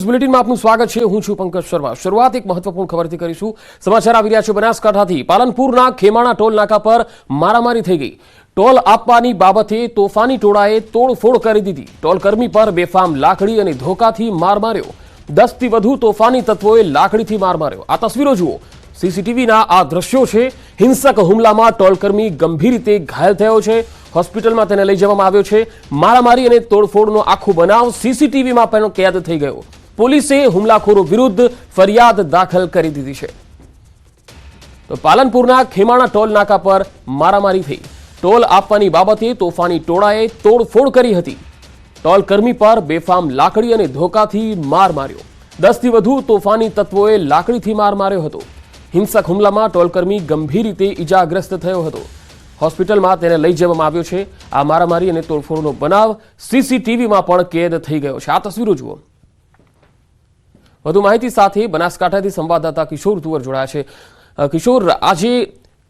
બુલેટિનમાં આપનું સ્વાગત છે। હું છું પંકજ શર્મા। શરૂઆત એક મહત્વપૂર્ણ ખબરથી કરીશું। સમાચાર આવી રહ્યા છે બનાસકાંઠાથી। પાલનપુરના ખેમાણા ટોલ નાકા પર મારામારી થઈ ગઈ। ટોલ આપવાની બાબતે તોફાની ટોળાએ તોડફોડ કરી દીધી। ટોલ કર્મી પર બેફામ લાકડી અને ધોકાથી માર માર્યો। 10 થી વધુ તોફાની તત્વોએ લાકડીથી માર માર્યો। આ તસવીરો જુઓ। સીસીટીવીના આ દ્રશ્યો છે। હિંસક હુમલામાં ટોલકર્મી ગંભીર રીતે ઘાયલ થયો છે। હોસ્પિટલમાં તેને લઈ જવામાં આવ્યો છે। મારામારી અને તોડફોડનો આખો બનાવ સીસીટીવીમાં પણ કેદ થઈ ગયો। પોલીસે હુમલાખોરો વિરુદ્ધ ફરિયાદ દાખલ કરી દીધી છે। તો પાલનપુરના ખેમાણા ટોલ નાકા પર મારામારી થઈ। ટોલ આપવાની બાબતે તોફાની ટોળાએ તોડફોડ કરી હતી। ટોલ કર્મી પર બેફામ લાકડી અને ધોકાથી માર માર્યો। 10 થી વધુ તોફાની તત્વોએ લાકડીથી માર માર્યો હતો। હિંસક હુમલામાં ટોલકર્મી ગંભીર રીતે ઈજાગ્રસ્ત થયો હતો। હોસ્પિટલમાં તેને લઈ જવામાં આવ્યો છે। આ મારામારી અને તોડફોડનો બનાવ સીસીટીવીમાં પણ કેદ થઈ ગયો છે। આ તસવીરો જુઓ। વધુ માહિતી સાથે બનાસકાંઠાથી સંવાદદાતા કિશોર તુવર જોડાયા છે। કિશોર, આજે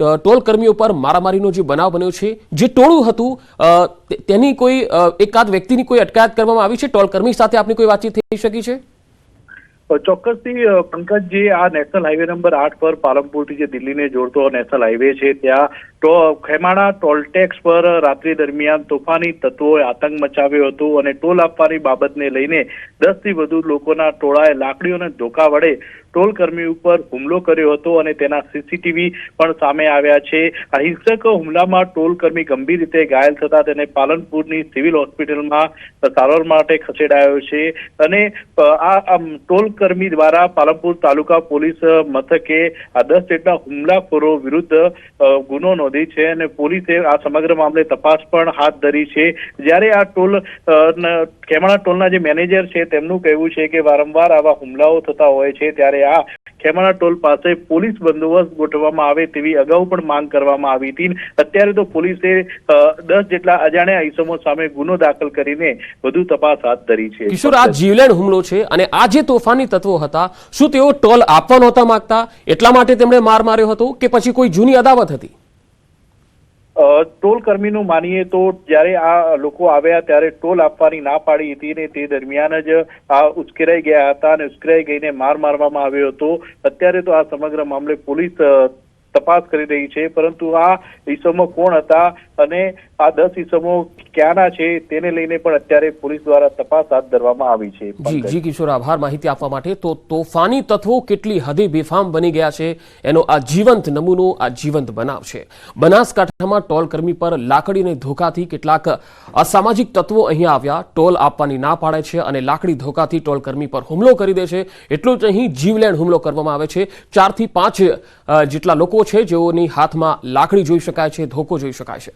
ટોલ કર્મીઓ પર મારામારીનો જે બનાવ બન્યો છે, જે ટોળું હતું તેની કોઈ એકાદ વ્યક્તિની કોઈ અટકાયત કરવામાં આવી છે? ટોલ કર્મી સાથે આપની કોઈ વાતચીત થઈ શકી છે? ચોક્કસથી પંકજ, આ નેશનલ હાઈવે નંબર 8 પર પાલનપુરથી જે દિલ્હીને જોડતો નેશનલ હાઈવે છે, ત્યાં ખેમાણા ટોલટેક્સ પર રાત્રિ દરમિયાન તોફાની તત્વોએ આતંક મચાવ્યો હતો અને ટોલ આપવાની બાબતને લઈને 10 થી વધુ લોકોના ટોળાએ લાકડીઓ અને ધોકા વડે ટોલ કર્મી ઉપર હુમલો કર્યો હતો અને તેના સીસીટીવી પણ સામે આવ્યા છે। આ હિંસક હુમલામાં ટોલ કર્મી ગંભીર રીતે ઘાયલ થતા તેને પાલનપુરની સિવિલ હોસ્પિટલમાં સારવાર માટે ખસેડાયો છે અને આ ટોલ કર્મી દ્વારા પાલનપુર તાલુકા પોલીસ મથકે આ 10 જેટલા હુમલાખોરો વિરુદ્ધ ગુનો નોંધી છે અને પોલીસે આ સમગ્ર મામલે તપાસ પણ હાથ ધરી છે। જ્યારે આ ખેમાણા ટોલના જે મેનેજર છે તેમનું કહેવું છે કે વારંવાર આવા હુમલાઓ થતા હોય છે, ત્યારે આ ખેમાણા ટોલ પાસે પોલીસ બંદોબસ્ત ગોઠવવામાં આવે તેવી અગાઉ પણ માંગ કરવામાં આવી હતી। અત્યારે તો પોલીસે 10 જેટલા અજાણ્યા ઇસમો સામે ગુનો દાખલ કરીને વધુ તપાસ હાથ ધરી છે। કિશોર, આ જીવલેણ હુમલો છે અને આ જે તોફાની તત્વો હતા, શું તેઓ ટોલ આપવા નહોતા માંગતા એટલા માટે તેમણે માર માર્યો હતો કે પછી કોઈ જૂની અદાવત હતી? ટોલ કર્મીનું માનીએ તો જ્યારે આ લોકો આવ્યા ત્યારે ટોલ આપવાની ના પાડી હતી ને તે દરમિયાન જ આ ઉશ્કેરાઈ ગયા હતા અને ઉશ્કેરાઈ ગઈને માર મારવામાં આવ્યો હતો। અત્યારે તો આ સમગ્ર મામલે પોલીસ તપાસ કરી રહી છે, પરંતુ આ ઈસમો કોણ હતા અને આ 10 ઈસમો ક્યાંના છે તેને લઈને પણ અત્યારે પોલીસ દ્વારા તપાસ હાથ ધરવામાં આવી છે। જી કિશોર, આભાર માહિતી આપવા માટે। તો તોફાની તત્વો કેટલી હદે બેફામ બની ગયા છે એનો આ જીવંત નમૂનો, આ જીવંત બનાવ છે। બનાસકાંઠામાં ટોલ કર્મી પર લાકડી અને ધોકાથી કેટલાક અસામાજિક તત્વો અહીંયા આવ્યા, ટોલ આપવાની ના પાડે છે અને લાકડી ધોકાથી ટોલ કર્મી પર હુમલો કરી દે છે। એટલું જ અહીં જીવલેણ હુમલો કરવામાં આવે છે। 4 થી 5 જેટલા લોકો છે જેઓની હાથમાં લાકડી જોઈ શકાય છે, ધોકો જોઈ શકાય છે।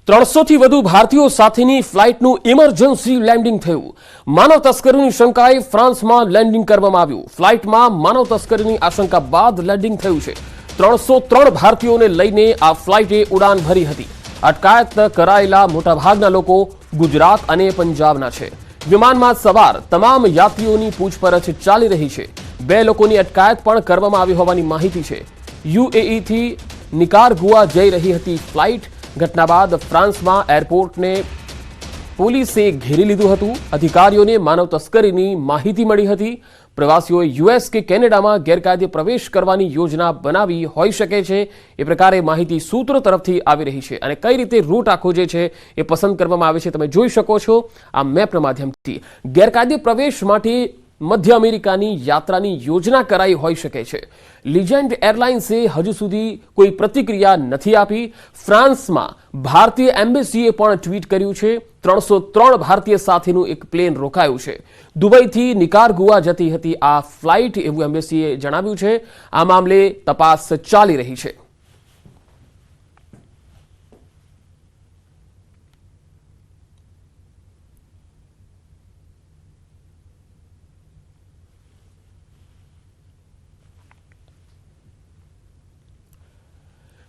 300 થી વધુ ભારતીયો સાથેની ફ્લાઇટનું ઇમરજન્સી લેન્ડિંગ થયું। માનવ તસ્કરીની શંકાએ ફ્રાન્સમાં લેન્ડિંગ કરવામાં આવ્યું। ફ્લાઇટમાં માનવ તસ્કરીની આશંકા બાદ લેન્ડિંગ થયું છે। 303 ભારતીયોને લઈને આ ફ્લાઇટે ઉડાન ભરી હતી। અટકાયત કરાયેલા મોટાભાગના લોકો ગુજરાત અને પંજાબના છે। વિમાનમાં સવાર તમામ યાત્રીઓની પૂછપરછ ચાલી રહી છે। 2 લોકોની અટકાયત પણ કરવામાં આવી હોવાની માહિતી છે। યુએઈ થી નિકારાગુઆ જઈ રહી હતી ફ્લાઇટ। ઘટના બાદ ફ્રાન્સમાં એરપોર્ટને પોલીસે ઘેરી લીધું હતું। અધિકારીઓને માનવ તસ્કરીની માહિતી મળી હતી। પ્રવાસીઓએ યુએસ કે કેનેડામાં ગેરકાયદે પ્રવેશ કરવાની યોજના બનાવી હોઈ શકે છે, એ પ્રકારે માહિતી સૂત્રો તરફથી આવી રહી છે અને કઈ રીતે રૂટ આખો જે છે એ પસંદ કરવામાં આવે છે તમે જોઈ શકો છો આ મેપના માધ્યમથી। ગેરકાયદે પ્રવેશ માટે મધ્ય અમેરિકાની યાત્રાની યોજના કરાઈ હોઈ શકે છે। લિજેન્ડ એરલાઇન્સે હજુ સુધી કોઈ પ્રતિક્રિયા નથી આપી। ફ્રાન્સમાં ભારતીય એમ્બેસીએ પણ ટ્વીટ કર્યું છે। 303 ભારતીય સાથેનું એક પ્લેન રોકાયું છે। દુબઈથી નિકારાગુઆ જતી હતી આ ફ્લાઇટ, એવું એમ્બેસીએ જણાવ્યું છે। આ મામલે તપાસ ચાલી રહી છે।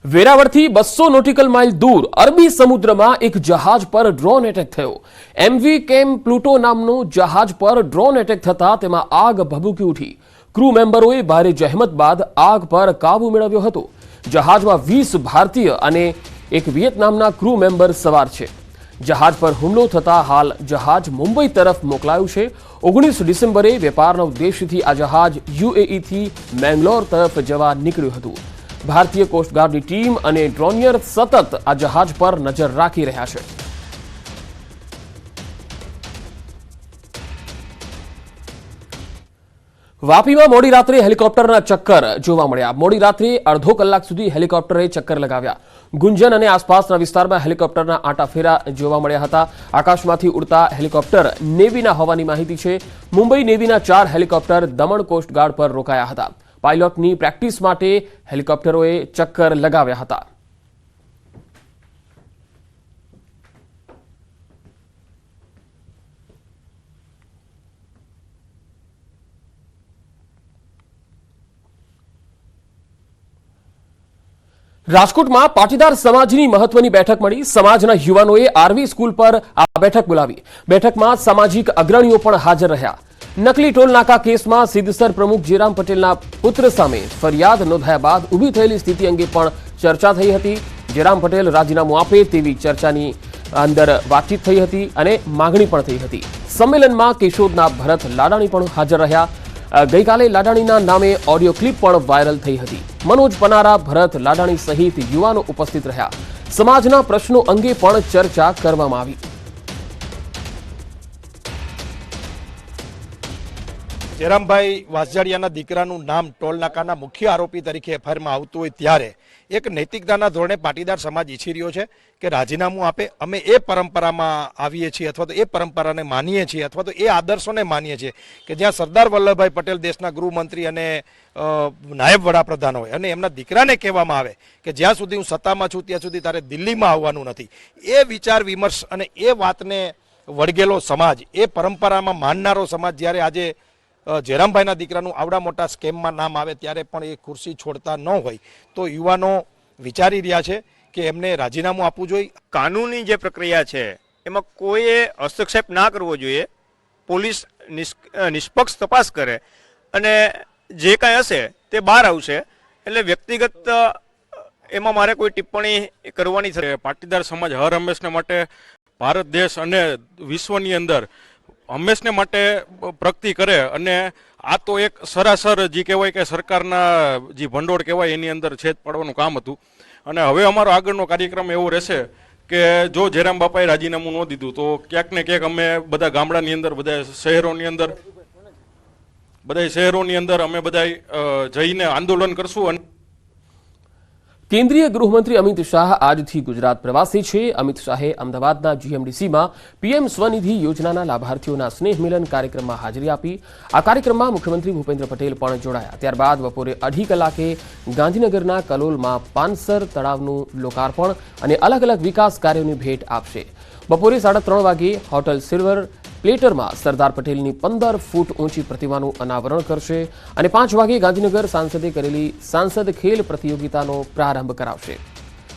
વેરાવળથી 200 નોટિકલ માઇલ દૂર અરબી સમુદ્રમાં એક જહાજ પર ડ્રોન એટેક થયો। એમવી કેમ પ્લુટો નામનું જહાજ પર ડ્રોન એટેક થતા તેમાં આગ ભભૂકી ઉઠી। ક્રૂ મેમ્બરોએ ભારે જહેમત બાદ આગ પર કાબુ મેળવ્યો હતો। જહાજમાં 20 ભારતીય અને એક વિયેતનામના ક્રૂ મેમ્બર સવાર છે। જહાજ પર હુમલો થતા હાલ જહાજ મુંબઈ તરફ મોકલાયું છે. 19 ડિસેમ્બરે વેપારના ઉદ્દેશ્યથી આ જહાજ UAE થી મેંગલોર તરફ જવા નીકળ્યું હતું. ભારતીય કોસ્ટગાર્ડની ટીમ અને ડ્રોનિયર સતત આ જહાજ પર નજર રાખી રહ્યા છે. વાપીમાં મોડી રાત્રે હેલિકોપ્ટરના ચક્કર જોવા મળ્યા. મોડી રાત્રે અડધો કલાક સુધી હેલિકોપ્ટરે ચક્કર લગાવ્યા. ગુંજન અને આસપાસના વિસ્તારમાં હેલિકોપ્ટરના આંટાફેરા જોવા મળ્યા હતા. આકાશમાંથી ઉડતા હેલિકોપ્ટર નેવીના હોવાની માહિતી છે. મુંબઈ નેવીના 4 હેલિકોપ્ટર દમણ કોસ્ટગાર્ડ પર રોકાયા હતા. પાયલોટની પ્રેક્ટિસ માટે હેલિકોપ્ટરોએ ચક્કર લગાવ્યા હતા. રાજકોટમાં પાટીદાર સમાજની મહત્વની બેઠક મળી. સમાજના યુવાનોએ આરવી સ્કૂલ પર આ બેઠક બોલાવી. બેઠકમાં સામાજિક અગ્રણીઓ પણ હાજર રહ્યા. નકલી ટોલ નાકા કેસમાં સિદ્ધસર પ્રમુખ જેરામ પટેલના પુત્ર સામે ફરિયાદ નોંધાયા બાદ ઊભી થયેલી સ્થિતિ અંગે પણ ચર્ચા થઈ હતી. જેરામ પટેલ રાજીનામું આપે તેવી ચર્ચાની અંદર વાતચીત થઈ હતી અને માગણી પણ થઈ હતી. સંમેલનમાં કેશોદના ભરત લાડાણી પણ હાજર રહ્યા. ગઈકાલે લાડાણીના નામે ઓડિયો ક્લિપ પણ વાયરલ થઈ હતી. મનોજ પનારા, ભરત લાડાણી સહિત યુવાનો ઉપસ્થિત રહ્યા. સમાજના પ્રશ્નો અંગે પણ ચર્ચા કરવામાં આવી. જેરામભાઈ વાસજાડિયાના દીકરાનું નામ ટોલ નાકાના મુખ્ય આરોપી તરીકે એફઆઈઆરમાં આવતું હોય ત્યારે એક નૈતિકતાના ધોરણે પાટીદાર સમાજ ઈચ્છી રહ્યો છે કે રાજીનામું આપે. અમે એ પરંપરામાં આવીએ છીએ અથવા તો એ પરંપરાને માનીએ છીએ અથવા તો એ આદર્શોને માનીએ છીએ કે જ્યાં સરદાર વલ્લભભાઈ પટેલ દેશના ગૃહમંત્રી અને નાયબ વડાપ્રધાન હોય અને એમના દીકરાને કહેવામાં આવે કે જ્યાં સુધી હું સત્તામાં છું ત્યાં સુધી તારે દિલ્હીમાં આવવાનું નથી. એ વિચાર વિમર્શ અને એ વાતને વળગેલો સમાજ, એ પરંપરામાં માનનારો સમાજ જ્યારે આજે જેરામભાઈના દીકરાનું આવડા મોટા સ્કેમમાં નામ આવે ત્યારે પણ એ ખુરશી છોડતા ન હોય તો યુવાનો વિચારી રહ્યા છે કે એમને રાજીનામું આપવું જોઈએ. કાનૂની જે પ્રક્રિયા છે એમાં કોઈએ હસ્તક્ષેપ ના કરવો જોઈએ. પોલીસ નિષ્પક્ષ તપાસ કરે અને જે કાંઈ હશે તે બહાર આવશે. એટલે વ્યક્તિગત એમાં મારે કોઈ ટિપ્પણી કરવાની છે. પાટીદાર સમાજ હર હંમેશને માટે ભારત દેશ અને વિશ્વની અંદર હંમેશને માટે પ્રગતિ કરે અને આ તો એક સરાસર જે કહેવાય કે સરકારના જે ભંડોળ કહેવાય એની અંદર છેદ પાડવાનું કામ હતું. અને હવે અમારો આગળનો કાર્યક્રમ એવો રહેશે કે જો જેરામ બાપાએ રાજીનામું ન દીધું તો ક્યાંક ને ક્યાંક અમે બધા ગામડાની અંદર, બધા શહેરોની અંદર અમે બધા જઈને આંદોલન કરશું. અને કેન્દ્રીય ગૃહમંત્રી અમિત શાહ આજથી ગુજરાત પ્રવાસે છે. અમિત શાહે અમદાવાદના GMDCમાં PM સ્વનિધિ યોજનાના લાભાર્થીઓના સ્નેહ મિલન કાર્યક્રમમાં હાજરી આપી. આ કાર્યક્રમમાં મુખ્યમંત્રી ભૂપેન્દ્ર પટેલ પણ જોડાયા. ત્યારબાદ બપોરે 2:30 કલાકે ગાંધીનગરના કલોલમાં પાનસર તળાવનું લોકાર્પણ અને અલગ અલગ વિકાસ કાર્યોની ભેટ આપશે. બપોરે 3:30 વાગે હોટલ સિલ્વર પ્લેટરમાં સરદાર પટેલની 15 ફૂટ ઊંચી પ્રતિમાનું અનાવરણ કરશે અને 5 વાગે ગાંધીનગર સાંસદે કરેલી સાંસદ ખેલ પ્રતિયોગિતાનો પ્રારંભ કરાવશે.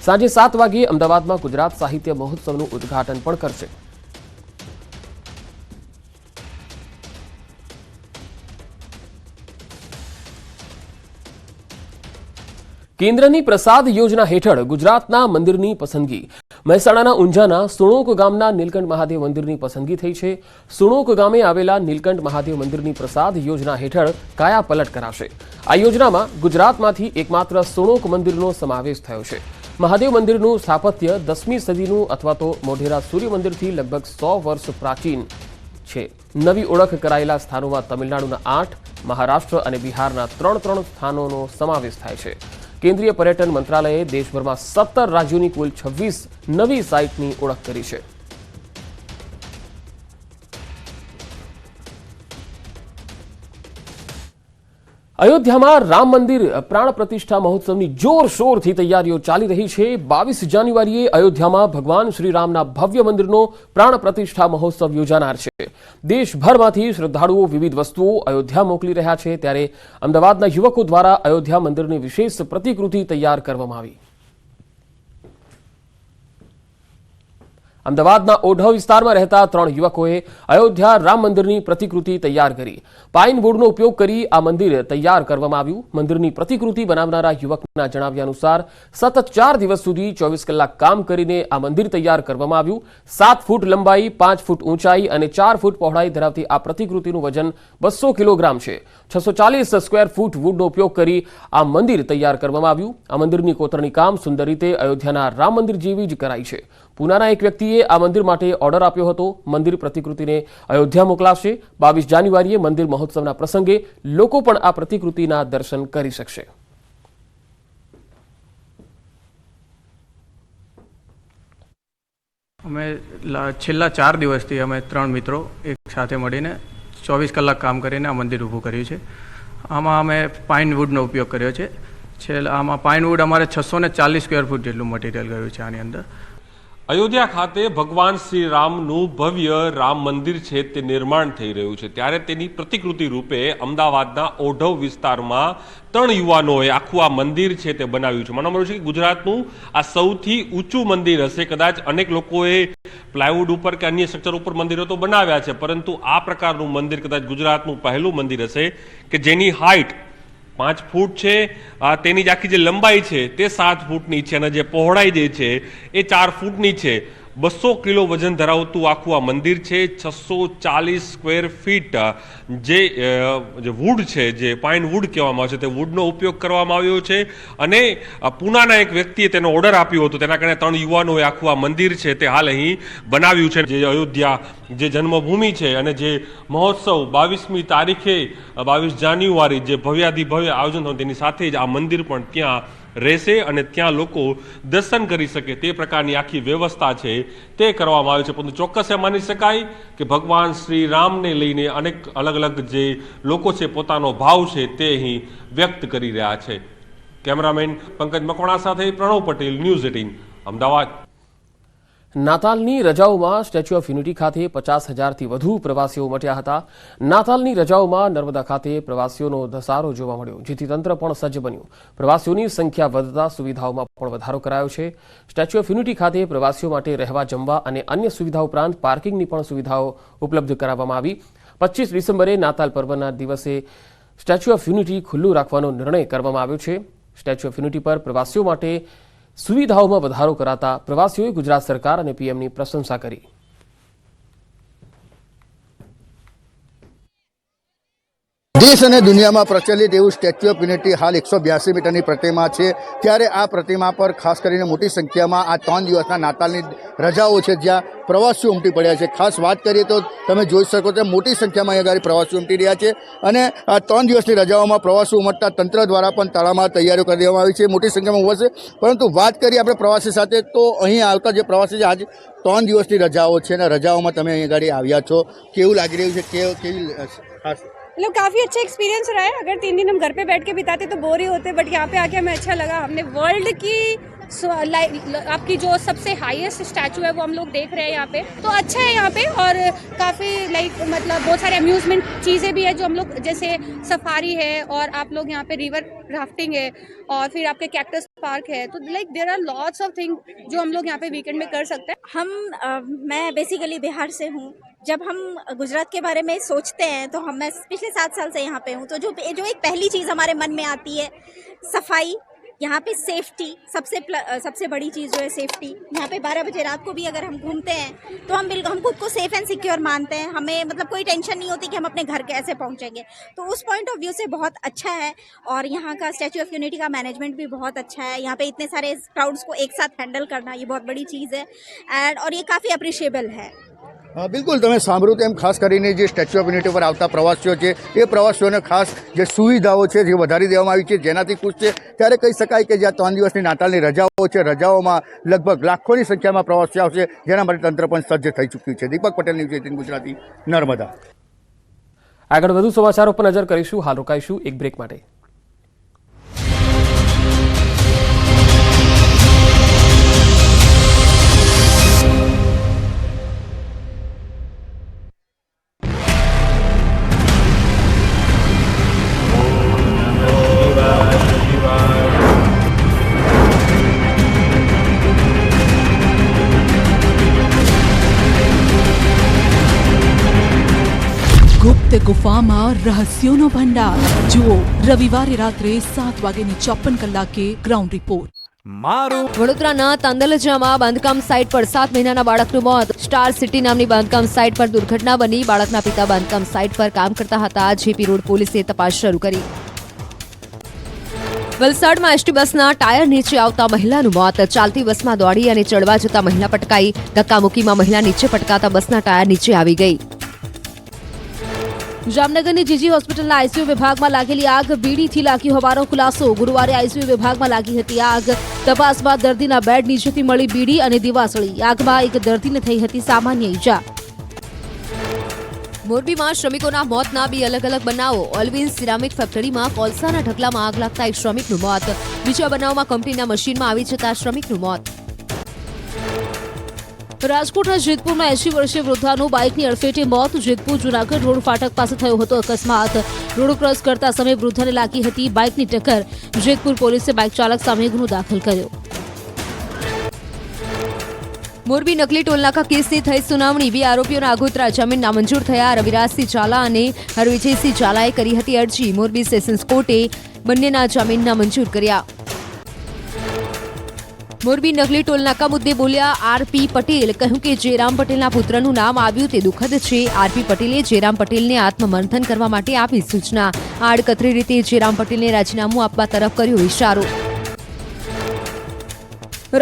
સાંજે 7 વાગે અમદાવાદમાં ગુજરાત સાહિત્ય મહોત્સવનું ઉદ્ઘાટન પણ કરશે. કેન્દ્રની પ્રસાદ યોજના હેઠળ ગુજરાતના મંદિરની પસંદગી. મહેસાણાના ઊંઝાના સુણોક ગામના નીલકંઠ મહાદેવ મંદિરની પસંદગી થઈ છે. સુણોક ગામે આવેલા નીલકંઠ મહાદેવ મંદિરની પ્રસાદ યોજના હેઠળ કાયાપલટ કરાશે. આ યોજનામાં ગુજરાતમાંથી એકમાત્ર સુણોક મંદિરનો સમાવેશ થયો છે. મહાદેવ મંદિરનું સ્થાપત્ય 10મી સદીનું અથવા તો મોઢેરા સૂર્ય મંદિરથી લગભગ 100 વર્ષ પ્રાચીન છે. નવી ઓળખ કરાયેલા સ્થાનોમાં તમિલનાડુના 8, મહારાષ્ટ્ર અને બિહારના 3 સ્થાનોનો સમાવેશ થાય છે. કેન્દ્રીય પર્યટન મંત્રાલયે દેશભરમાં 17 રાજ્યોની કુલ 26 નવી સાઇટની ઓળખ કરી છે. અયોધ્યામાં રામ મંદિર પ્રાણ પ્રતિષ્ઠા મહોત્સવની જોરશોરથી તૈયારીઓ ચાલી રહી છે. 22 જાન્યુઆરીએ અયોધ્યામાં ભગવાન શ્રીરામના ભવ્ય મંદિરનો પ્રાણ પ્રતિષ્ઠા મહોત્સવ યોજાનાર છે. દેશભરમાંથી શ્રદ્ધાળુઓ વિવિધ વસ્તુઓ અયોધ્યા મોકલી રહ્યા છે. ત્યારે અમદાવાદના યુવકો દ્વારા અયોધ્યા મંદિરની વિશેષ પ્રતિકૃતિ તૈયાર કરવામાં આવી. અમદાવાદના ઓઢવ વિસ્તારમાં રહેતા 3 યુવકોએ અયોધ્યા રામ મંદિરની પ્રતિકૃતિ તૈયાર કરી. પાઇન વુડનો ઉપયોગ કરી આ મંદિર તૈયાર કરવામાં આવ્યું. મંદિરની પ્રતિકૃતિ બનાવનારા યુવકના જણાવ્યા અનુસાર સતત 4 દિવસ સુધી 24 કલાક કામ કરીને આ મંદિર તૈયાર કરવામાં આવ્યું. 7 ફૂટ લંબાઈ, 5 ફૂટ ઊંચાઈ અને 4 ફૂટ પહોળાઈ ધરાવતી આ પ્રતિકૃતિનું વજન 200 કિલોગ્રામ છે. 640 સ્ક્વેર ફૂટ વુડનો ઉપયોગ કરી આ મંદિર તૈયાર કરવામાં આવ્યું. આ મંદિરની કોતરણી કામ સુંદર રીતે અયોધ્યાના રામ મંદિર જેવી જ કરાઈ છે. પૂનાના એક વ્યક્તિએ આ મંદિર માટે ઓર્ડર આપ્યો હતો. મંદિર પ્રતિકૃતિને અયોધ્યા મોકલાશે. 22 જાન્યુઆરીએ મંદિર મહોત્સવના પ્રસંગે લોકો પણ આ પ્રતિકૃતિના દર્શન કરી શકશે. અમે છેલ્લા 4 દિવસથી અમે 3 મિત્રો એક સાથે મળીને 24 કલાક કામ કરીને આ મંદિર ઊભું કર્યું છે. આમાં અમે પાઇન વુડનો ઉપયોગ કર્યો છે. આમાં પાઇન વુડ અમારે 640 સ્ક્વેર ફૂટ જેટલું મટીરિયલ ગયું છે આની અંદર. અયોધ્યા ખાતે ભગવાન શ્રી રામનું ભવ્ય રામ મંદિર છે તે નિર્માણ થઈ રહ્યું છે, ત્યારે તેની પ્રતિકૃતિ રૂપે અમદાવાદના ઓઢવ વિસ્તારમાં 3 યુવાનોએ આખું આ મંદિર છે તે બનાવ્યું છે. માનવામાં આવ્યું છે કે ગુજરાતનું આ સૌથી ઊંચું મંદિર હશે. કદાચ અનેક લોકોએ પ્લાયવુડ ઉપર કે અન્ય સ્ટ્રક્ચર ઉપર મંદિરો તો બનાવ્યા છે, પરંતુ આ પ્રકારનું મંદિર કદાચ ગુજરાતનું પહેલું મંદિર હશે કે જેની હાઇટ 5 ફૂટ છે. તેની જ આખી જે લંબાઈ છે તે 7 ફૂટની છે અને જે પહોળાઈ જે છે એ 4 ફૂટની છે. 200 કિલો વજન ધરાવતું આખું આ મંદિર છે. 640 સ્ક્વેર ફીટ જે વુડ છે, જે પાઇન વુડ કહેવામાં આવે છે, તે વુડનો ઉપયોગ કરવામાં આવ્યો છે. અને પૂનાના એક વ્યક્તિએ તેનો ઓર્ડર આપ્યો હતો. તેના કારણે 3 યુવાનોએ આખું આ મંદિર છે તે હાલ અહીં બનાવ્યું છે. જે અયોધ્યા જે જન્મભૂમિ છે અને જે મહોત્સવ 22મી તારીખે 22 જાન્યુઆરી જે ભવ્યાધિભવ્ય આયોજન થયું તેની સાથે જ આ મંદિર પણ ત્યાં રહેશે અને ત્યાં લોકો દર્શન કરી શકે તે પ્રકારની આખી વ્યવસ્થા છે તે કરવામાં આવી છે. પરંતુ ચોક્કસ એ માની શકાય કે ભગવાન શ્રી રામને લઈને અનેક અલગ અલગ જે લોકો છે પોતાનો ભાવ છે તે અહીં વ્યક્ત કરી રહ્યા છે. કેમેરામેન પંકજ મકવાણા સાથે પ્રણવ પટેલ, ન્યૂઝ 18 અમદાવાદ. નાતાલની રજાઓમાં સ્ટેચ્યુ ઓફ યુનિટી ખાતે 50,000થી વધુ પ્રવાસીઓ ઉમટ્યા હતા. નાતાલની રજાઓમાં નર્મદા ખાતે પ્રવાસીઓનો ધસારો જોવા મળ્યો, જેથી તંત્ર પણ સજ્જ બન્યું. પ્રવાસીઓની સંખ્યા વધતા સુવિધાઓમાં પણ વધારો કરાયો છે. સ્ટેચ્યુ ઓફ યુનિટી ખાતે પ્રવાસીઓ માટે રહેવા, જમવા અને અન્ય સુવિધાઓ ઉપરાંત પાર્કિંગની પણ સુવિધાઓ ઉપલબ્ધ કરાવવામાં આવી. 25 ડિસેમ્બરે નાતાલ પર્વના દિવસે સ્ટેચ્યુ ઓફ યુનિટી ખુલ્લું રાખવાનો નિર્ણય કરવામાં આવ્યો છે. સ્ટેચ્યુ ઓફ યુનિટી પર પ્રવાસીઓ માટે સુવિધાઓમાં વધારો કરાતા પ્રવાસીઓએ ગુજરાત સરકાર અને પીએમની પ્રશંસા કરી. દેશ અને દુનિયામાં પ્રચલિત એવું સ્ટેચ્યુ ઓફ યુનિટી હાલ 182 મીટરની પ્રતિમા છે. ત્યારે આ પ્રતિમા પર ખાસ કરીને મોટી સંખ્યામાં આ 3 દિવસના નાતાલની રજાઓ છે જ્યાં પ્રવાસીઓ ઉમટી પડ્યા છે. ખાસ વાત કરીએ તો તમે જોઈ શકો છો મોટી સંખ્યામાં અહીંયા આગળ પ્રવાસીઓ ઉમટી રહ્યા છે અને આ 3 દિવસની રજાઓમાં પ્રવાસીઓ ઉમટતા તંત્ર દ્વારા પણ તડામાર તૈયારીઓ કરી દેવામાં આવી છે. મોટી સંખ્યામાં ઉમટશે. પરંતુ વાત કરીએ આપણે પ્રવાસી સાથે તો અહીં આવતા જે પ્રવાસી છે આજે 3 દિવસની રજાઓ છે અને રજાઓમાં તમે અહીં આગળ આવ્યા છો, કેવું લાગી રહ્યું છે? કેવી ખાસ मतलब काफ़ी अच्छा एक्सपीरियंस रहा है. अगर 3 दिन हम घर पे बैठ के बिताते तो बोर ही होते, बट यहाँ पे आके हमें अच्छा लगा. हमने वर्ल्ड की आपकी जो सबसे हाईएस्ट स्टैचू है वो हम लोग देख रहे हैं यहाँ पे, तो अच्छा है यहाँ पे. और काफ़ी मतलब बहुत सारे अम्यूजमेंट चीज़ें भी है जो हम लोग, जैसे सफारी है और आप लोग यहाँ पे रिवर राफ्टिंग है और फिर आपके कैक्टस पार्क है. तो there are lots of thing जो हम लोग यहाँ पे वीकेंड में कर सकते हैं. मैं बेसिकली बिहार से हूँ. जब हम गुजरात के बारे में सोचते हैं तो मैं पिछले 7 साल से यहाँ पे हूँ. तो जो एक पहली चीज़ हमारे मन में आती है सफाई, यहाँ पे सेफ्टी, सबसे बड़ी चीज़ जो है सेफ्टी. यहाँ पे 12 बजे रात को भी अगर हम घूमते हैं तो हम खुद को सेफ एंड सिक्योर मानते हैं. हमें मतलब कोई टेंशन नहीं होती कि हम अपने घर कैसे पहुँचेंगे. तो उस पॉइंट ऑफ व्यू से बहुत अच्छा है. और यहाँ का स्टैच्यू ऑफ यूनिटी का मैनेजमेंट भी बहुत अच्छा है. यहाँ पे इतने सारे क्राउड्स को एक साथ हैंडल करना ये बहुत बड़ी चीज़ है और ये काफ़ी अप्रिशिएबल है. બિલકુલ, તમે સાંભળ્યું તેમ ખાસ કરીને જે સ્ટેચ્યુ ઓફ યુનિટી પર આવતા પ્રવાસીઓ છે એ પ્રવાસીઓને ખાસ જે સુવિધાઓ છે જે વધારી દેવામાં આવી છે જેનાથી ખુશ છે. ત્યારે કહી શકાય કે જ્યાં 3 દિવસની નાતાલની રજાઓ છે, રજાઓમાં લગભગ લાખોની સંખ્યામાં પ્રવાસીઓ આવશે, જેના માટે તંત્ર પણ સજ્જ થઈ ચૂક્યું છે. દીપક પટેલ, ન્યૂઝ 18 ગુજરાતી, નર્મદા. આગળ વધુ સમાચારો પર નજર કરીશું. હાલ રોકાઈશું એક બ્રેક માટે. ગુપ્ત ગુફામાં રહસ્યોનો ભંડાર જુઓ રવિવારે રાત્રે 7:54 ગ્રાઉન્ડ રિપોર્ટ. વડોદરાના તાંદલજામાં બાંધકામ સાઇટ પર 7 મહિનાના બાળકનું મોત. સ્ટાર સિટી નામની બાંધકામ સાઇટ પર દુર્ઘટના બની. બાળકના પિતા બાંધકામ સાઇટ પર કામ કરતા હતા. જેપી રોડ પોલીસે તપાસ શરૂ કરી. વલસાડમાં એસટી બસના ટાયર નીચે આવતા મહિલાનું મોત. ચાલતી બસમાં દોડી અને ચડવા જતા મહિલા પટકાઈ. ધક્કામુક્કીમાં મહિલા નીચે પટકાતા બસના ટાયર નીચે આવી ગઈ. જામનગરની જીજી હોસ્પિટલના આઈસીયુ વિભાગમાં લાગેલી આગ બીડીથી લાગી હોવાનો ખુલાસો. ગુરુવારે આઈસીયુ વિભાગમાં લાગી હતી આગ. તપાસમાં દર્દીના બેડ નીચેથી મળી બીડી અને દિવાસળી. આગમાં એક દર્દીને થઈ હતી સામાન્ય ઈજા. મોરબીમાં શ્રમિકોના મોતના 2 અલગ અલગ બનાવો. ઓલવિન સિરામિક ફેક્ટરીમાં કોલસાના ઢગલામાં આગ લાગતા એક શ્રમિકનું મોત. બીજા બનાવમાં કંપનીના મશીનમાં આવી જતા શ્રમિકનું મોત. રાજકોટના જેતપુરમાં 80 વર્ષીય વૃદ્ધાનું બાઇકની અડફેટે મોત. જેતપુર જૂનાગઢ રોડ ફાટક પાસે થયો હતો અકસ્માત. રોડ ક્રોસ કરતા સમયે વૃદ્ધાને લાગી હતી બાઇકની ટક્કર. જેતપુર પોલીસે બાઇક ચાલક સામે ગુનો દાખલ કર્યો. મોરબી નકલી ટોલનાકા કેસની થઈ સુનાવણી. 2 આરોપીઓના આગોતરા જામીન નામંજૂર થયા. રવિરાજસિંહ ઝાલા અને હરવિજયસિંહ ઝાલાએ કરી હતી અરજી. મોરબી સેશન્સ કોર્ટે બંનેના જામીન નામંજૂર કર્યા. મોરબી નકલી ટોલનાકા મુદ્દે બોલ્યા આરપી પટેલ. કહ્યું કે જયરામ પટેલના પુત્રનું નામ આવ્યું તે દુઃખદ છે. આરપી પટેલે જયરામ પટેલને આત્મમંથન કરવા માટે આપી સૂચના. આડકતરી રીતે જયરામ પટેલને રાજીનામું આપવા તરફ કર્યો ઇશારો.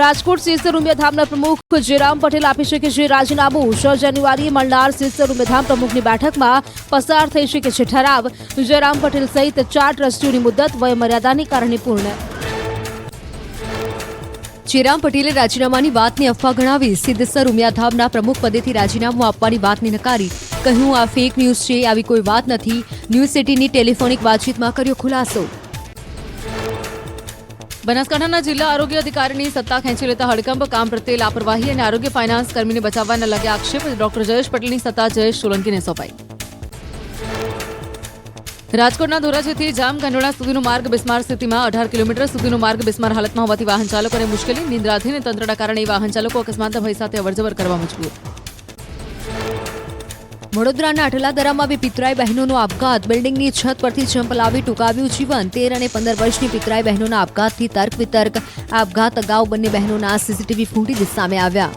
રાજકોટ સિરસર ઉમિયાધામના પ્રમુખ જયરામ પટેલ આપી શકે છે રાજીનામું. 6 જાન્યુઆરીએ મળનાર સિરસર ઉમિયાધામ પ્રમુખની બેઠકમાં પસાર થઈ શકે છે ઠરાવ. જયરામ પટેલ સહિત 4 ટ્રસ્ટીઓની મુદ્દત વયમર્યાદાને કારણે પૂર્ણ. જયરામ પટેલે રાજીનામાની વાતને અફવા ગણાવી. સિદ્ધસર ઉમિયાધામના પ્રમુખ પદેથી રાજીનામું આપવાની વાતને નકારી. કહ્યું આ ફેક ન્યૂઝ છે, આવી કોઈ વાત નથી. ન્યૂઝ સિટીની ટેલિફોનિક વાતચીતમાં કર્યો ખુલાસો. બનાસકાંઠાના જિલ્લા આરોગ્ય અધિકારીની સત્તા ખેંચી લેતા હડકંપ. કામ પ્રત્યે લાપરવાહી અને આરોગ્ય ફાઇનાન્સ કર્મીને બચાવવાના લાગ્યા આક્ષેપ. ડોક્ટર જયેશ પટેલની સત્તા જયેશ સોલંકીને સોંપાઈ. રાજકોટના ધોરાજીથી જામકંડોળા સુધીનો માર્ગ બિસ્માર સ્થિતિમાં. 18 કિલોમીટર સુધીનો માર્ગ બિસ્માર હાલતમાં હોવાથી વાહન ચાલકોને મુશ્કેલી. નિંદ્રાધીન તંત્રના કારણે વાહન ચાલકો અકસ્માતના ભય સાથે અવરજવર કરવા મજબૂર. વડોદરાના અટલાદરામાં 2 પિતરાઈ બહેનોનો આપઘાત. બિલ્ડિંગની છત પરથી જમ્પ લાવી ટૂંકાવ્યું જીવન. 13 અને 15 વર્ષની પિતરાઈ બહેનોના આપઘાતથી તર્ક વિતર્ક. આપઘાત અગાઉ બંને બહેનોના સીસીટીવી ફૂટેજ સામે આવ્યા.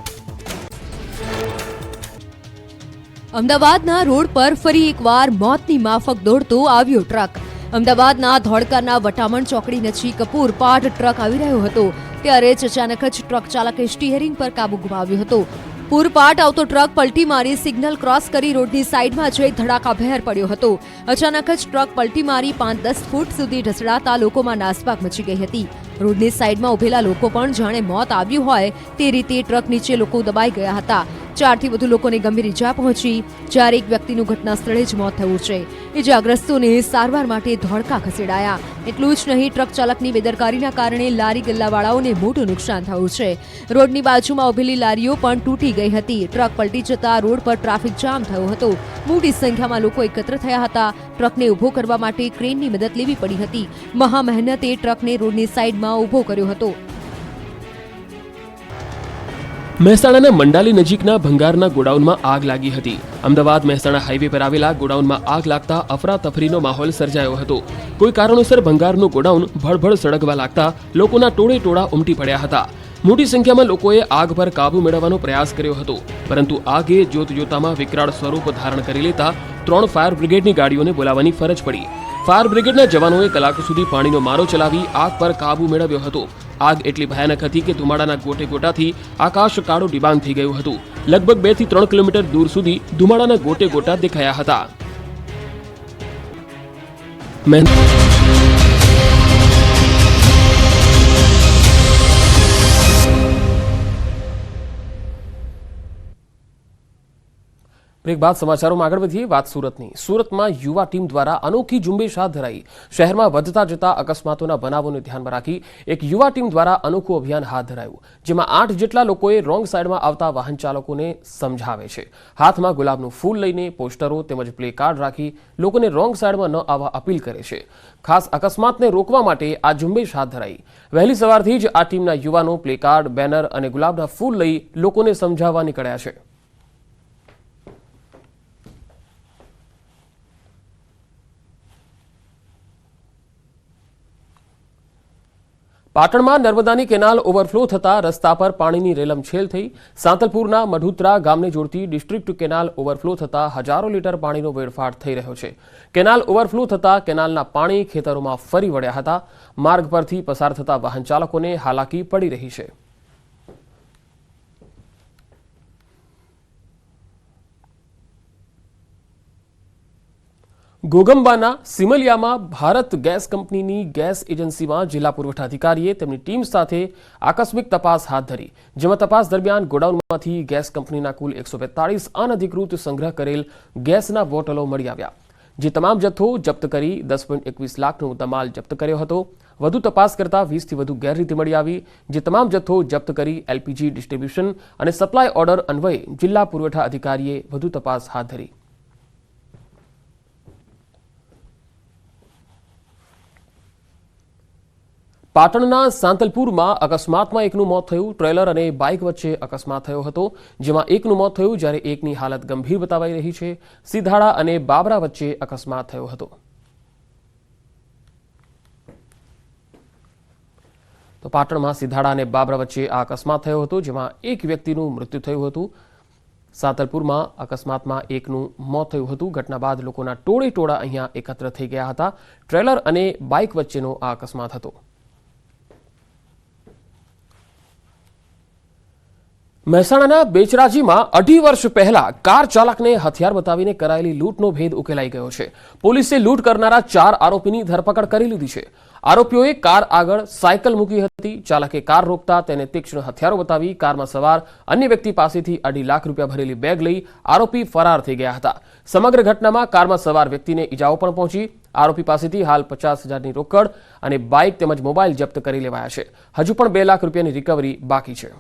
અમદાવાદના રોડ પર ફરી એકવાર મોતની માફક દોડતો આવ્યો ટ્રક. અમદાવાદના ધોળકાના વટામણ ચોકડી નજીક પૂરપાટ ટ્રક આવી રહ્યો હતો. ત્યારે જ અચાનક જ ટ્રક ચાલકે સ્ટીયરિંગ પર કાબુ ગુમાવ્યો હતો. પૂરપાટ આવતો ટ્રક પલટી મારી સિગ્નલ ક્રોસ કરી રોડની સાઈડમાં જઈ ધડાકાભેર પડ્યો હતો. અચાનક જ ટ્રક પલટી મારી 5-10 ફૂટ સુધી ઢસડાતા લોકોમાં નાસભાગ મચી ગઈ હતી. રોડની સાઈડમાં ઉભેલા લોકો પણ જાણે મોત આવ્યું હોય તે રીતે ટ્રક નીચે લોકો દબાઈ ગયા હતા. 4 થી વધુ લોકોને ગંભીર ઈજા પહોંચી. જ્યારે એક વ્યક્તિનું ઘટના સ્થળે જ મોત થયું છે. ઈજાગ્રસ્તોને સારવાર માટે ધોળકા ખસેડાયા. એટલું જ નહીં, ટ્રક ચાલકની બેદરકારીના કારણે લારી ગલ્લાવાળાઓને મોટું નુકસાન થયું છે. રોડની બાજુમાં ઉભેલી લારીઓ પણ તૂટી ગઈ હતી. ટ્રક પલટી જતા રોડ પર ટ્રાફિક જામ થયો હતો. મોટી સંખ્યામાં લોકો એકત્ર થયા હતા. ટ્રકને ઊભો કરવા માટે ક્રેનની મદદ લેવી પડી હતી. મહા મહેનતે ટ્રકને રોડની સાઈડમાં ઊભો કર્યો હતો. મહેસાણાના મંડાલી નજીકના ભંગારના ગોડાઉનમાં આગ લાગી હતી. અમદાવાદ મહેસાણા હાઈવે પર આવેલા ગોડાઉનમાં આગ લાગતા અફરાતફરીનો માહોલ સર્જાયો હતો. કોઈ કારણોસર ભંગારનું ગોડાઉન ભડભડ સળગવા લાગતા લોકોના ટોળે ટોળા ઉમટી પડ્યા હતા. મોટી સંખ્યામાં લોકોએ આગ પર કાબુ મેળવવાનો પ્રયાસ કર્યો હતો, પરંતુ આગે જોતજોતામાં વિકરાળ સ્વરૂપ ધારણ કરી લેતા 3 ફાયર બ્રિગેડની ગાડીઓને બોલાવવાની ફરજ પડી. ફાયર બ્રિગેડના જવાનોએ કલાકો સુધી પાણીનો મારો ચલાવી આગ પર કાબુ મેળવ્યો હતો. આગ એટલી ભયાનક હતી કે ધુમાડાના ગોટે ગોટાથી આકાશ કાળો ડિબાંગ થઈ ગયું હતું. લગભગ 2 થી 3 કિલોમીટર દૂર સુધી ધુમાડાના ગોટે ગોટા દેખાયા હતા. બ્રેક બાદ સમાચારોમાં આગળ વધીએ. વાત સુરતની. સુરતમાં યુવા ટીમ દ્વારા અનોખી ઝુંબેશ હાથ ધરાઈ. શહેરમાં વધતા જતા અકસ્માતોના બનાવોને ધ્યાનમાં રાખી એક યુવા ટીમ દ્વારા અનોખું અભિયાન હાથ ધરાયું, જેમાં 8 જેટલા લોકોએ રોંગ સાઈડમાં આવતા વાહન ચાલકોને સમજાવે છે. હાથમાં ગુલાબનું ફૂલ લઈને પોસ્ટરો તેમજ પ્લે કાર્ડ રાખી લોકોને રોંગ સાઈડમાં ન આવવા અપીલ કરે છે. ખાસ અકસ્માતને રોકવા માટે આ ઝુંબેશ હાથ ધરાઈ. વહેલી સવારથી જ આ ટીમના યુવાનો પ્લે કાર્ડ, બેનર અને ગુલાબના ફૂલ લઈ લોકોને સમજાવવા નીકળ્યા છે. પાટણમાં નર્મદાની કેનાલ ઓવરફ્લો થતા રસ્તા પર પાણીની રેલમછેલ થઈ. સાંતલપુરના મઢુત્રા ગામને જોડતી ડિસ્ટ્રિક્ટ કેનાલ ઓવરફ્લો થતા હજારો લીટર પાણીનો વેડફાટ થઈ રહ્યો છે. કેનાલ ઓવરફ્લો થતા કેનાલના પાણી ખેતરોમાં ફરી વળ્યા હતા. માર્ગ પરથી પસાર થતા વાહન ચાલકોને હાલાકી પડી રહી છે. ગોગંબાના સિમલિયામાં ભારત ગેસ કંપનીની ગેસ એજન્સીમાં જિલ્લા પુરવઠા અધિકારીએ તેમની ટીમ સાથે આકસ્મિક તપાસ હાથ ધરી, જેમાં તપાસ દરમિયાન ગોડાઉનમાંથી ગેસ કંપનીના કુલ 142 અનધિકૃત સંગ્રહ કરેલ ગેસના બોટલો મળી આવ્યા, જે તમામ જથ્થો જપ્ત કરી 10.21 લાખનો મુદ્દામાલ જપ્ત કર્યો હતો. વધુ તપાસ કરતા 20થી વધુ ગેરરીતિ મળી આવી, જે તમામ જથ્થો જપ્ત કરી એલપીજી ડિસ્ટ્રીબ્યુશન અને સપ્લાય ઓર્ડર અન્વયે જિલ્લા પુરવઠા અધિકારીએ વધુ તપાસ હાથ ધરી. પાટણના સાંતલપુરમાં અકસ્માતમાં એકનું મોત થયું. ટ્રેલર અને બાઇક વચ્ચે અકસ્માત થયો હતો, જેમાં એકનું મોત થયું જ્યારે એકની હાલત ગંભીર બતાવાઈ રહી છે. સિધાડા અને બાબરા વચ્ચે અકસ્માત થયો હતો. તો પાટણમાં સિધાડા અને બાબરા વચ્ચે આ અકસ્માત થયો હતો, જેમાં એક વ્યક્તિનું મૃત્યુ થયું હતું. સાંતલપુરમાં અકસ્માતમાં એકનું મોત થયું હતું. ઘટના બાદ લોકોના ટોળે ટોળા અહીંયા એકત્ર થઈ ગયા હતા. ટ્રેલર અને બાઇક વચ્ચેનો આ અકસ્માત હતો. મહેસાણાના બેચરાજીમાં 2.5 વર્ષ પહેલા કાર ચાલકને હથિયાર બતાવીને કરાયેલી લૂંટનો ભેદ ઉકેલાઈ ગયો છે. પોલીસે લૂંટ કરનારા 4 આરોપીની ધરપકડ કરી લીધી છે. આરોપીઓએ કાર આગળ સાયકલ મૂકી હતી. ચાલકે કાર રોકતા તેને તીક્ષ્ણ હથિયારો બતાવી કારમાં સવાર અન્ય વ્યક્તિ પાસેથી 2.5 લાખ રૂપિયા ભરેલી બેગ લઈ આરોપી ફરાર થઈ ગયા હતા. સમગ્ર ઘટનામાં કારમાં સવાર વ્યક્તિને ઈજાઓ પણ પહોંચી. આરોપી પાસેથી હાલ 50,000ની રોકડ અને બાઇક તેમજ મોબાઈલ જપ્ત કરી લેવાયા છે. હજુ પણ 2 લાખ રૂપિયાની રિકવરી બાકી છે.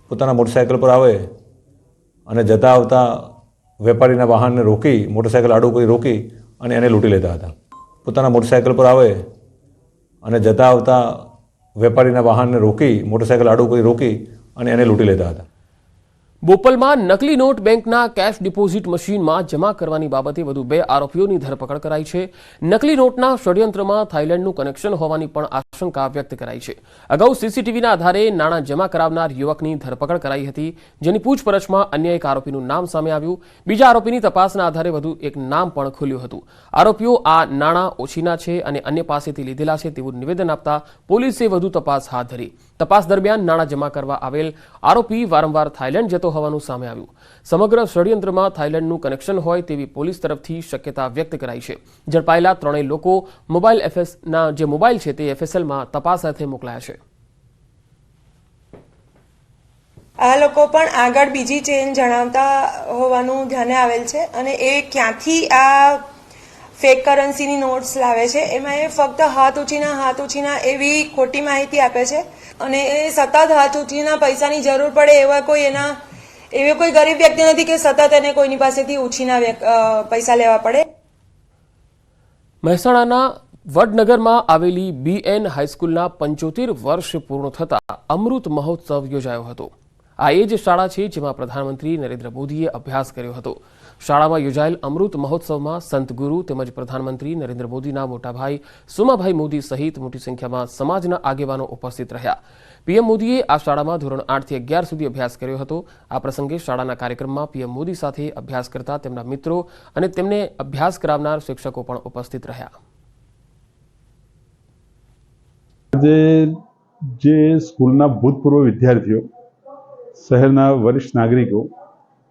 પોતાના મોટરસાયકલ પર આવે અને જતા આવતા વેપારીના વાહનને રોકી, મોટરસાયકલ આડું કરી રોકી અને એને લૂંટી લેતા હતા. પોતાના મોટરસાયકલ પર આવે અને જતા આવતા વેપારીના વાહનને રોકી, મોટરસાયકલ આડું કરી રોકી અને એને લૂંટી લેતા હતા. બોપલમાં નકલી નોટ બેંકના કેશ ડિપોઝિટ મશીનમાં જમા કરવાની બાબતે વધુ 2 આરોપીઓની ધરપકડ કરાઈ છે. નકલી નોટના ષડયંત્રમાં થાઇલેન્ડનું કનેક્શન હોવાની પણ આશંકા વ્યક્ત કરાઈ છે. અગાઉ સીસીટીવીના આધારે નાણાં જમા કરાવનાર યુવકની ધરપકડ કરાઈ હતી, જેની પૂછપરછમાં અન્ય એક આરોપીનું નામ સામે આવ્યું. બીજા આરોપીની તપાસના આધારે વધુ એક નામ પણ ખુલ્યું હતું. આરોપીઓ આ નાણાં ઓછીના છે અને અન્ય પાસેથી લીધેલા છે તેવું નિવેદન આપતા પોલીસે વધુ તપાસ હાથ ધરી. તપાસ દરમિયાન નાણાં જમા કરવા આવેલ આરોપી વારંવાર થાઇલેન્ડ જતો હોવાનું સામે આવ્યું. સમગ્ર ષડયંત્રમાં થાઇલેન્ડનું કનેક્શન હોય તેવી પોલીસ તરફથી શક્યતા વ્યક્ત કરાઈ છે. ઝડપાયેલા 3 લોકો મોબાઈલ છે તે એફએસએલમાં તપાસ અર્થે મોકલાયા છે. આ લોકો પણ આગળ બીજી ચેન જણાવતા હોવાનું ધ્યાને આવેલ છે અને એ ક્યાંથી આ ફેક કરન્સીની નોટ્સ લાવે છે એમાં એ ફક્ત હાથ ઊંચીના એવી ખોટી માહિતી આપે છે અને એ સતત હાથ ઊંચીના પૈસાની જરૂર પડે એવી કોઈ ગરીબ વ્યક્તિ નથી કે સતત એને કોઈની પાસેથી ઉછીના પૈસા લેવા પડે. મહેસાણાના વડનગરમાં આવેલી BN હાઈસ્કૂલના 75 વર્ષ પૂર્ણ થતા અમૃત મહોત્સવ યોજાયો હતો. આ એ જ શાળા છે જેમાં પ્રધાનમંત્રી નરેન્દ્ર મોદીએ અભ્યાસ કર્યો હતો. શાળામાં યોજાયેલ અમૃત મહોત્સવમાં સંત ગુરુ તેમજ પ્રધાનમંત્રી નરેન્દ્ર મોદીના મોટાભાઈ સુમાભાઈ મોદી સહિત મોટી સંખ્યામાં સમાજના આગેવાનો ઉપસ્થિત રહ્યા. પીએમ મોદીએ આ શાળામાં ધોરણ 8 થી 11 સુધી અભ્યાસ કર્યો હતો. આ પ્રસંગે શાળાના કાર્યક્રમમાં પીએમ મોદી સાથે અભ્યાસ કરતા તેમના મિત્રો અને તેમને અભ્યાસ કરાવનાર શિક્ષકો પણ ઉપસ્થિત રહ્યા. આજે જે સ્કૂલના ભૂતપૂર્વ વિદ્યાર્થીઓ, શહેરના વરિષ્ઠ નાગરિકો,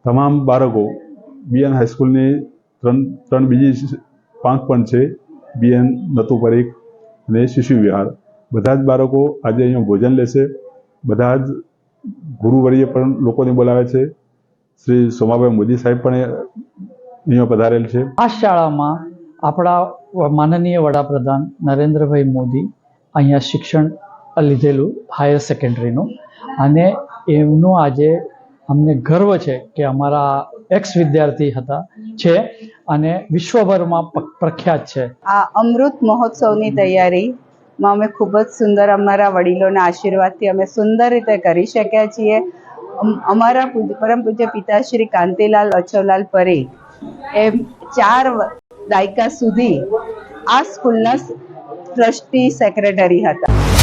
તમામ બાળકો BN હાઈસ્કૂલની ત્રણ બીજી પાંખ પણ છે, BN નતુ પરીખ અને શિશુ વિહાર, બધા જ બાળકો આજે અહીંયા ભોજન લેશે. બધા જ ગુરુવર્ય પણ લોકોને બોલાવે છે. શ્રી સોમાભાઈ મોદી સાહેબ પણ અહીંયા પધારેલ છે. આ શાળામાં આપણા માનનીય વડાપ્રધાન નરેન્દ્રભાઈ મોદી અહીંયા શિક્ષણ લીધેલું હાયર સેકન્ડરીનું, અને એમનું આજે અમને ગર્વ છે કે અમારા એક્સ વિદ્યાર્થી છે અને વિશ્વભરમાં પ્રખ્યાત છે. આ અમૃત મહોત્સવની તૈયારીમાં અમે ખૂબ જ સુંદર, અમારા વડીલોના આશીર્વાદથી અમે સુંદર રીતે કરી શક્યા છીએ. અમારા પરમ પૂજ્ય પિતા શ્રી કાંતિલાલ અછવલાલ પરીખ એ દાયકા સુધી આ સ્કૂલના ટ્રસ્ટી સેક્રેટરી હતા.